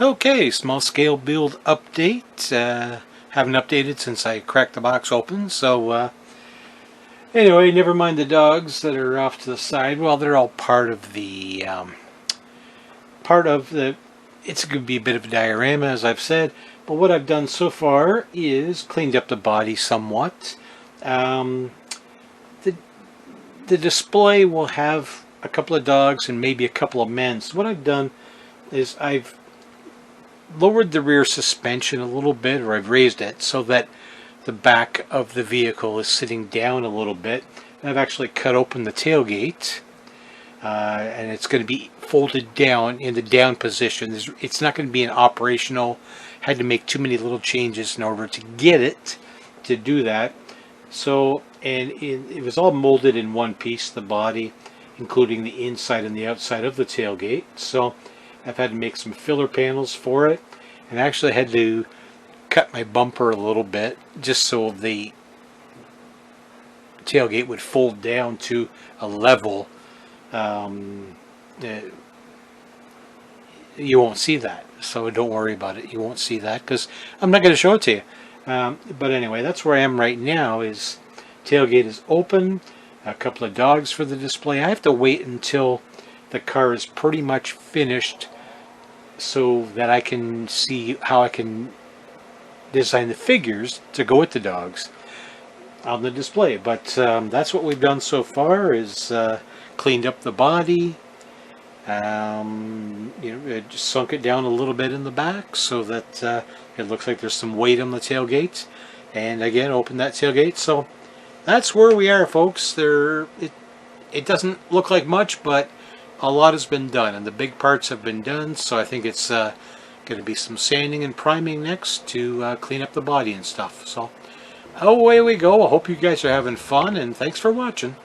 Okay, small scale build update. Haven't updated since I cracked the box open. Anyway, never mind the dogs that are off to the side. Well, they're all part of the. It's going to be a bit of a diorama, as I've said. But what I've done so far is cleaned up the body somewhat. Um, the the display will have a couple of dogs and maybe a couple of men. So what I've done is I've lowered the rear suspension a little bit, or I've raised it so that the back of the vehicle is sitting down a little bit. And I've actually cut open the tailgate, and it's going to be folded down in the down position. It's not going to be an operational. Had to make too many little changes in order to get it to do that. So, and it was all molded in one piece, the body, including the inside and the outside of the tailgate. So I've had to make some filler panels for it, and actually had to cut my bumper a little bit just so the tailgate would fold down to a level. Um, you won't see that, so don't worry about it. You won't see that because I'm not going to show it to you. But anyway, that's where I am right now. Is tailgate is open, a couple of dogs for the display. I have to wait until the car is pretty much finished so that I can see how I can design the figures to go with the dogs on the display. But that's what we've done so far, is cleaned up the body, just sunk it down a little bit in the back so that it looks like there's some weight on the tailgate, and again open that tailgate. So that's where we are, folks. It doesn't look like much, but a lot has been done, and the big parts have been done. So I think it's going to be some sanding and priming next to clean up the body and stuff. So away we go. I hope you guys are having fun, and thanks for watching.